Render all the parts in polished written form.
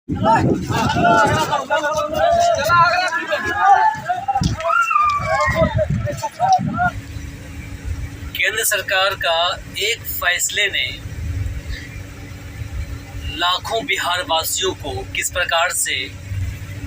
केंद्र सरकार का एक फैसले ने लाखों बिहार वासियों को किस प्रकार से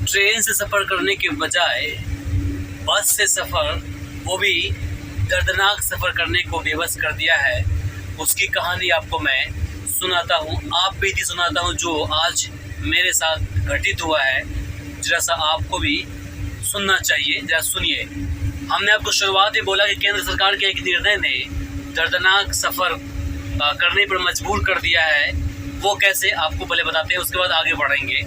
ट्रेन से सफ़र करने के बजाय बस से सफ़र, वो भी दर्दनाक सफ़र करने को बेबस कर दिया है, उसकी कहानी आपको मैं सुनाता हूँ। आप बीती सुनाता हूँ जो आज मेरे साथ घटित हुआ है। जरा सा आपको भी सुनना चाहिए, जरा सुनिए। हमने आपको शुरुआत में बोला कि केंद्र सरकार के एक निर्णय ने दर्दनाक सफ़र करने पर मजबूर कर दिया है। वो कैसे, आपको पहले बताते हैं, उसके बाद आगे बढ़ेंगे।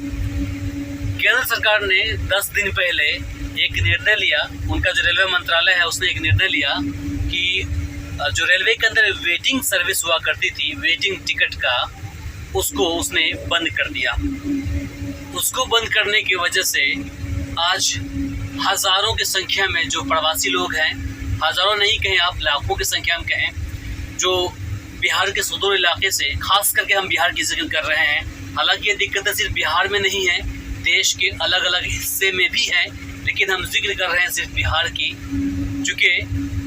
केंद्र सरकार ने 10 दिन पहले एक निर्णय लिया, उनका जो रेलवे मंत्रालय है उसने एक निर्णय लिया कि जो रेलवे के अंदर वेटिंग सर्विस हुआ करती थी, वेटिंग टिकट का, उसको उसने बंद कर दिया। उसको बंद करने की वजह से आज हज़ारों की संख्या में जो प्रवासी लोग हैं, हज़ारों नहीं कहें आप, लाखों की संख्या में कहें, जो बिहार के सुदूर इलाके से, खास करके हम बिहार की जिक्र कर रहे हैं। हालांकि ये दिक्कतें सिर्फ बिहार में नहीं है, देश के अलग अलग हिस्से में भी हैं, लेकिन हम जिक्र कर रहे हैं सिर्फ बिहार की, चूँकि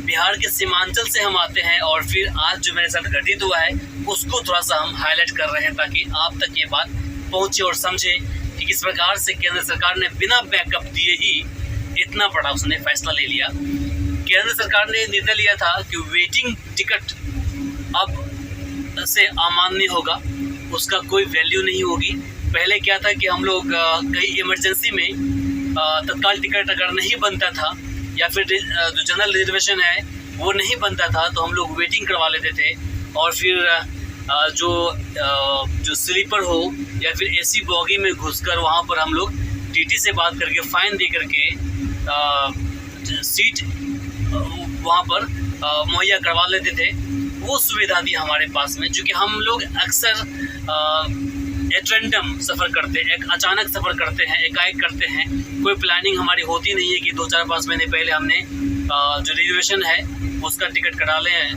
बिहार के सीमांचल से हम आते हैं। और फिर आज जो मेरे साथ घटित हुआ है उसको थोड़ा सा हम हाईलाइट कर रहे हैं ताकि आप तक ये बात पहुँचे और समझे कि किस प्रकार से केंद्र सरकार ने बिना बैकअप दिए ही इतना बड़ा उसने फैसला ले लिया। केंद्र सरकार ने निर्णय लिया था कि वेटिंग टिकट अब से अमान्य होगा, उसका कोई वैल्यू नहीं होगी। पहले क्या था कि हम लोग कहीं इमरजेंसी में तत्काल टिकट अगर नहीं बनता था या फिर जो जनरल रिजर्वेशन है वो नहीं बनता था तो हम लोग वेटिंग करवा लेते थे, और फिर जो स्लीपर हो या फिर एसी बॉगी में घुसकर वहाँ पर हम लोग टीटी से बात करके फ़ाइन दे करके सीट वहाँ पर मुहैया करवा लेते थे। वो सुविधा थी हमारे पास में, चूँकि हम लोग अक्सर एट रैंडम सफ़र करते हैं, एक अचानक सफ़र करते हैं, एकाएक करते हैं। कोई प्लानिंग हमारी होती नहीं है कि 2-4-5 महीने पहले हमने जो रिजर्वेशन है उसका टिकट कटा लें,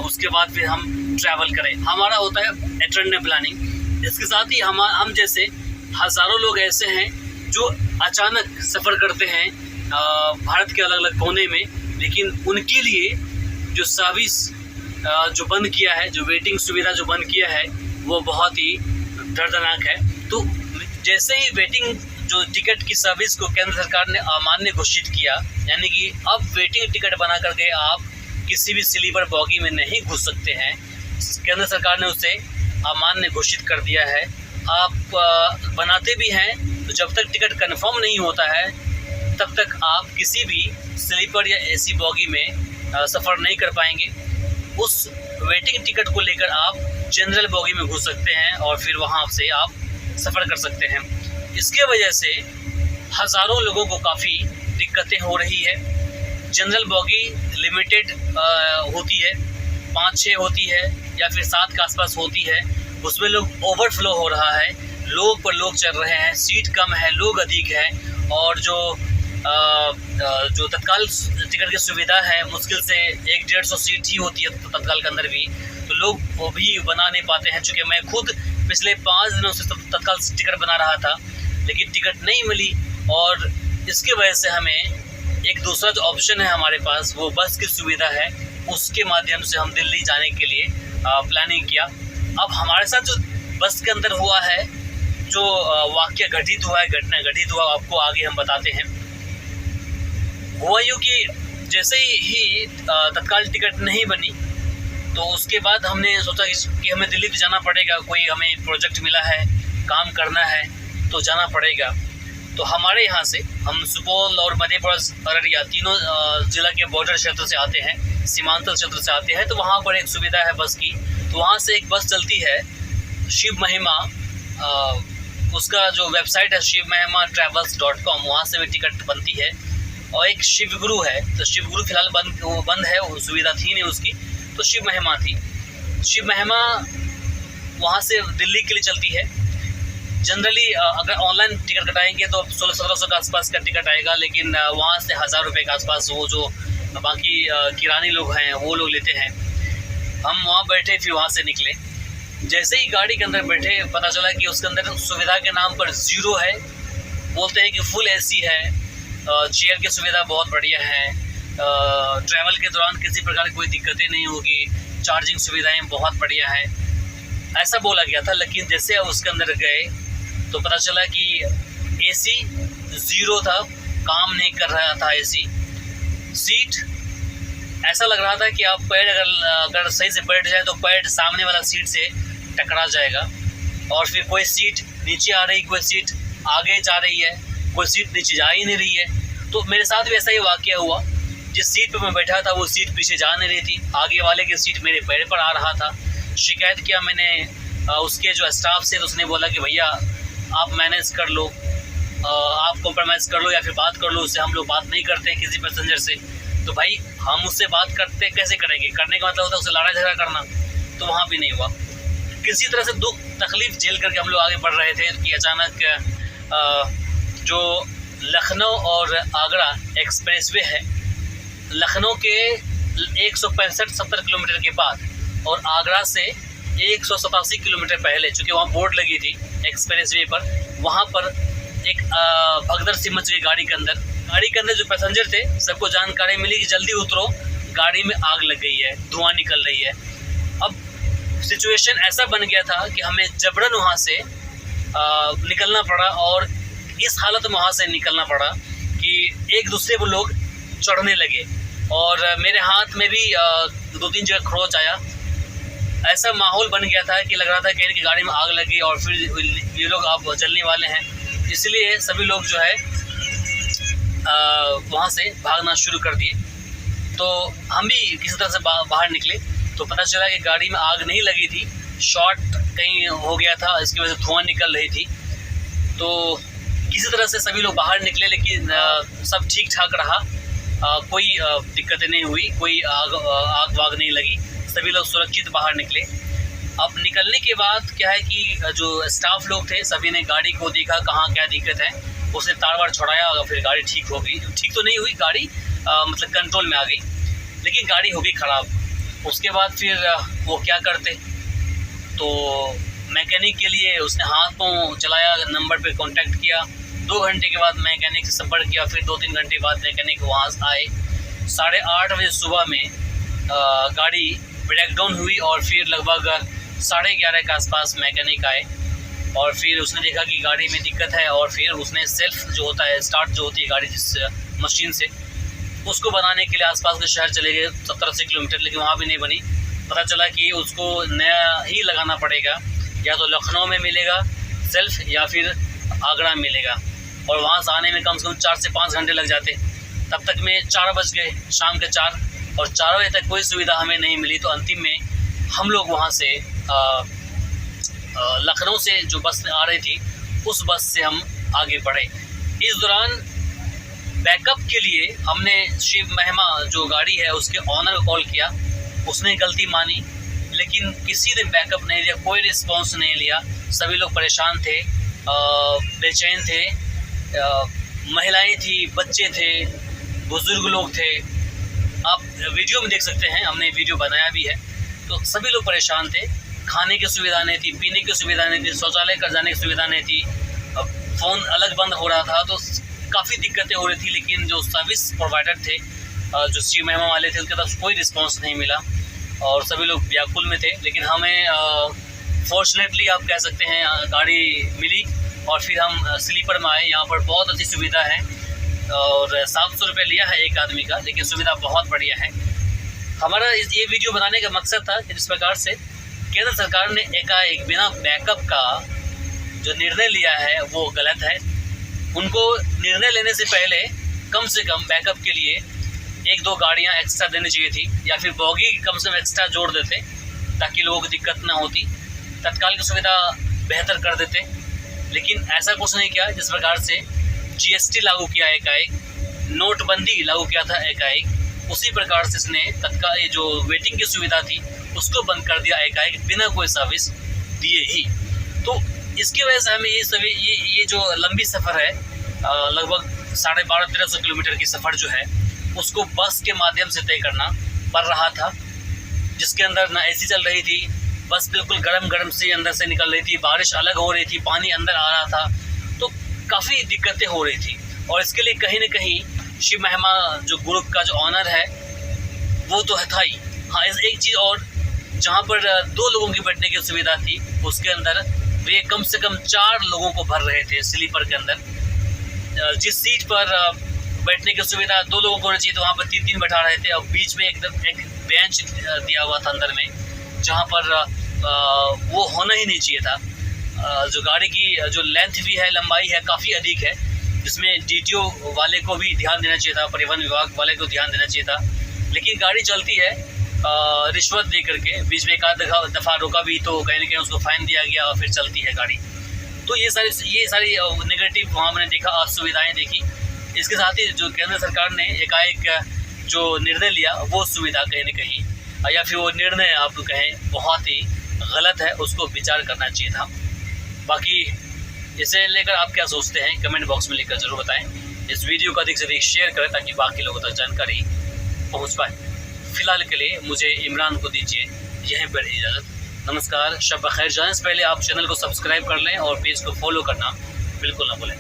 उसके बाद फिर हम ट्रैवल करें। हमारा होता है एट रैंडम प्लानिंग। इसके साथ ही हम जैसे हज़ारों लोग ऐसे हैं जो अचानक सफ़र करते हैं भारत के अलग अलग कोने में, लेकिन उनके लिए जो सर्विस जो बंद किया है, जो वेटिंग सुविधा जो बंद किया है, वो बहुत ही दर्दनाक है। तो जैसे ही वेटिंग जो टिकट की सर्विस को केंद्र सरकार ने अमान्य घोषित किया, यानी कि अब वेटिंग टिकट बना करके आप किसी भी स्लीपर बॉगी में नहीं घुस सकते हैं, केंद्र सरकार ने उसे अमान्य घोषित कर दिया है। आप बनाते भी हैं तो जब तक टिकट कंफर्म नहीं होता है तब तक आप किसी भी स्लीपर या एसी बॉगी में सफ़र नहीं कर पाएंगे। उस वेटिंग टिकट को लेकर आप जनरल बॉगी में घुस सकते हैं और फिर वहाँ से आप सफ़र कर सकते हैं। इसके वजह से हज़ारों लोगों को काफ़ी दिक्कतें हो रही है। जनरल बॉगी लिमिटेड होती है, 5-6 होती है या फिर 7 के आसपास होती है, उसमें लोग ओवरफ्लो हो रहा है, लोग पर लोग चल रहे हैं, सीट कम है, लोग अधिक है, और जो तत्काल टिकट की सुविधा है मुश्किल से 100-150 सीट ही होती है तत्काल के अंदर भी, तो लोग वो भी बना नहीं पाते हैं। चूँकि मैं खुद पिछले 5 दिनों से तत्काल टिकट बना रहा था लेकिन टिकट नहीं मिली, और इसकी वजह से हमें एक दूसरा जो ऑप्शन है हमारे पास वो बस की सुविधा है, उसके माध्यम से हम दिल्ली जाने के लिए प्लानिंग किया। अब हमारे साथ जो बस के अंदर हुआ है, जो वाक़या घटित हुआ है, घटना घटित हुआ, आपको आगे हम बताते हैं। हुआ यूँ कि जैसे ही तत्काल टिकट नहीं बनी तो उसके बाद हमने सोचा कि हमें दिल्ली तो जाना पड़ेगा, कोई हमें प्रोजेक्ट मिला है, काम करना है तो जाना पड़ेगा। तो हमारे यहाँ से हम सुपौल और मधेपुरा, अररिया तीनों ज़िला के बॉर्डर क्षेत्र से आते हैं, सीमांचल क्षेत्र से आते हैं, तो वहाँ पर एक सुविधा है बस की। तो वहाँ से एक बस चलती है शिव महिमा, उसका जो वेबसाइट है shivmahima.travels.com, वहाँ से भी टिकट बनती है। और एक शिव गुरु है, तो शिव गुरु फिलहाल बंद है, वो सुविधा थी नहीं उसकी, तो शिव महिमा थी। शिव महिमा वहाँ से दिल्ली के लिए चलती है। जनरली अगर ऑनलाइन टिकट कटाएंगे तो 1600-1700 के आसपास का टिकट आएगा, लेकिन वहाँ से 1000 रुपये के आसपास वो जो बाकी किरानी लोग हैं वो लोग लेते हैं। हम वहाँ बैठे, फिर वहाँ से निकले। जैसे ही गाड़ी के अंदर बैठे पता चला कि उसके अंदर सुविधा के नाम पर ज़ीरो है। बोलते हैं कि फुल एसी है, चेयर की सुविधा बहुत बढ़िया है, ट्रैवल के दौरान किसी प्रकार की कोई दिक्कतें नहीं होगी, चार्जिंग सुविधाएं बहुत बढ़िया है, ऐसा बोला गया था। लेकिन जैसे उसके अंदर गए तो पता चला कि एसी ज़ीरो था, काम नहीं कर रहा था एसी। सीट ऐसा लग रहा था कि आप पैर अगर सही से बैठ जाए तो पैर सामने वाला सीट से टकरा जाएगा, और फिर कोई सीट नीचे आ रही, कोई सीट आगे जा रही है, कोई सीट नीचे जा ही नहीं रही है। तो मेरे साथ भी ऐसा ही वाक़या हुआ। जिस सीट पर मैं बैठा था वो सीट पीछे जा नहीं रही थी, आगे वाले की सीट मेरे पैर पर आ रहा था। शिकायत किया मैंने उसके जो स्टाफ से, तो उसने बोला कि भैया आप मैनेज कर लो, आप कॉम्प्रोमाइज़ कर लो या फिर बात कर लो उससे, हम लोग बात नहीं करते हैं किसी पैसेंजर से। तो भाई हम उससे बात करते कैसे करेंगे, करने का मतलब होता है उससे लड़ाई झगड़ा करना, तो वहाँ भी नहीं हुआ। किसी तरह से दुख तकलीफ़ झेल करके हम लोग आगे बढ़ रहे थे कि अचानक जो लखनऊ और आगरा एक्सप्रेसवे है, लखनऊ के 165-70 किलोमीटर के बाद और आगरा से 187 किलोमीटर पहले, चूँकि वहाँ बोर्ड लगी थी एक्सप्रेसवे पर, वहाँ पर एक भगदड़ सी मच गई गाड़ी के अंदर। गाड़ी के अंदर जो पैसेंजर थे सबको जानकारी मिली कि जल्दी उतरो, गाड़ी में आग लग गई है, धुआं निकल रही है। अब सिचुएशन ऐसा बन गया था कि हमें जबरन वहाँ से निकलना पड़ा, और इस हालत में वहाँ से निकलना पड़ा कि एक दूसरे को लोग चढ़ने लगे, और मेरे हाथ में भी 2-3 जगह खरोंच आया। ऐसा माहौल बन गया था कि लग रहा था कि इनकी गाड़ी में आग लगी और फिर ये लोग अब जलने वाले हैं। इसलिए सभी लोग जो है वहाँ से भागना शुरू कर दिए। तो हम भी किसी तरह से बाहर निकले तो पता चला कि गाड़ी में आग नहीं लगी थी, शॉर्ट कहीं हो गया था, इसकी वजह से धुआं निकल रही थी। तो किसी तरह से सभी लोग बाहर निकले, लेकिन सब ठीक ठाक रहा, कोई दिक्कतें नहीं हुई, कोई आग वाग नहीं लगी, सभी लोग सुरक्षित बाहर निकले। अब निकलने के बाद क्या है कि जो स्टाफ लोग थे सभी ने गाड़ी को देखा कहाँ क्या दिक्कत है, उसने तार वार छुड़ाया और फिर गाड़ी ठीक हो गई। ठीक तो नहीं हुई गाड़ी, मतलब कंट्रोल में आ गई, लेकिन गाड़ी हो गई ख़राब। उसके बाद फिर वो क्या करते, तो मैकेनिक के लिए उसने हाथ पाँव चलाया, नंबर पे कांटेक्ट किया। 2 घंटे के बाद मैकेनिक से संपर्क किया, फिर 2-3 घंटे बाद मैकेनिक वहाँ आए। 8:30 बजे सुबह में गाड़ी ब्रेक डाउन हुई, और फिर लगभग 11:30 के आसपास मैकेनिक आए, और फिर उसने देखा कि गाड़ी में दिक्कत है, और फिर उसने सेल्फ जो होता है, स्टार्ट जो होती है गाड़ी जिस मशीन से, उसको बनाने के लिए आसपास के शहर चले गए 70-80 किलोमीटर, लेकिन वहाँ भी नहीं बनी। पता चला कि उसको नया ही लगाना पड़ेगा, या तो लखनऊ में मिलेगा सेल्फ या फिर आगरा में मिलेगा, और वहाँ से आने में कम से कम 4 से 5 घंटे लग जाते। तब तक में 4 बज गए, शाम के 4, और 4 बजे तक कोई सुविधा हमें नहीं मिली। तो अंतिम में हम लोग वहाँ से लखनऊ से जो बस आ रही थी उस बस से हम आगे बढ़े। इस दौरान बैकअप के लिए हमने शिव महिमा जो गाड़ी है उसके ऑनर को कॉल किया, उसने गलती मानी, लेकिन किसी ने बैकअप नहीं दिया, कोई रिस्पांस नहीं लिया। सभी लोग परेशान थे, बेचैन थे, महिलाएं थी, बच्चे थे, बुजुर्ग लोग थे। आप वीडियो में देख सकते हैं, हमने वीडियो बनाया भी है। तो सभी लोग परेशान थे, खाने की सुविधा नहीं थी, पीने की सुविधा नहीं थी, शौचालय कर जाने की सुविधा नहीं थी, फ़ोन अलग बंद हो रहा था, तो काफ़ी दिक्कतें हो रही थी। लेकिन जो सर्विस प्रोवाइडर थे, जो शिव महिमा वाले थे, उनके तरफ कोई रिस्पांस नहीं मिला, और सभी लोग व्याकुल में थे। लेकिन हमें फॉर्चुनेटली आप कह सकते हैं गाड़ी मिली, और फिर हम स्लीपर में आए। यहाँ पर बहुत अच्छी सुविधा है, और 700 रुपये लिया है एक आदमी का, लेकिन सुविधा बहुत बढ़िया है। हमारा ये वीडियो बनाने का मकसद था कि जिस प्रकार से केंद्र सरकार ने एकाएक बिना बैकअप का जो निर्णय लिया है वो गलत है। उनको निर्णय लेने से पहले कम से कम बैकअप के लिए 1-2 गाड़ियाँ एक्स्ट्रा देनी चाहिए थी, या फिर बॉगी कम से कम एक्स्ट्रा जोड़ देते ताकि लोगों को दिक्कत ना होती, तत्काल की सुविधा बेहतर कर देते। लेकिन ऐसा कुछ नहीं किया। जिस प्रकार से GST लागू किया एकाएक, नोटबंदी लागू किया था एकाएक, उसी प्रकार से इसने तत्काल जो वेटिंग की सुविधा थी उसको बंद कर दिया एकाएक, बिना कोई सर्विस दिए ही। तो इसकी वजह से हमें ये जो लंबी सफ़र है, लगभग 1250-1300 किलोमीटर की सफ़र जो है उसको बस के माध्यम से तय करना पड़ रहा था, जिसके अंदर ना AC चल रही थी, बस बिल्कुल गरम गरम से अंदर से निकल रही थी, बारिश अलग हो रही थी, पानी अंदर आ रहा था, तो काफ़ी दिक्कतें हो रही थी। और इसके लिए कहीं ना कहीं शिव महिमा जो ग्रुप का जो ऑनर है वो तो था ही। हाँ, एक चीज़ और, जहाँ पर 2 लोगों की बैठने की सुविधा थी उसके अंदर वे कम से कम 4 लोगों को भर रहे थे स्लीपर के अंदर। जिस सीट पर बैठने की सुविधा 2 लोगों को होनी चाहिए तो वहाँ पर 3-3 बैठा रहे थे, और बीच में एक बेंच दिया हुआ था अंदर में, जहाँ पर वो होना ही नहीं चाहिए था। जो गाड़ी की जो लेंथ भी है, लंबाई है, काफ़ी अधिक है, जिसमें DTO वाले को भी ध्यान देना चाहिए था, परिवहन विभाग वाले को ध्यान देना चाहिए था। लेकिन गाड़ी चलती है रिश्वत दे करके, बीच में एक आध दफ़ा रोका भी तो कहीं ना कहीं उसको फाइन दिया गया और फिर चलती है गाड़ी। तो ये सारी नेगेटिव वहाँ मैंने देखा, असुविधाएँ देखी। इसके साथ ही जो केंद्र सरकार ने एकाएक जो निर्णय लिया वो सुविधा कहीं ना कहीं, या फिर वो निर्णय आप कहें बहुत ही गलत है, उसको विचार करना चाहिए था। बाकी इसे लेकर आप क्या सोचते हैं कमेंट बॉक्स में लिखकर ज़रूर बताएं। इस वीडियो को अधिक से अधिक शेयर करें ताकि बाकी लोगों तक जानकारी पहुंच पाए। फिलहाल के लिए मुझे इमरान को दीजिए यहीं पर इजाज़त। नमस्कार, शब बखैर। जाने से पहले आप चैनल को सब्सक्राइब कर लें और पेज को फॉलो करना बिल्कुल ना भूलें।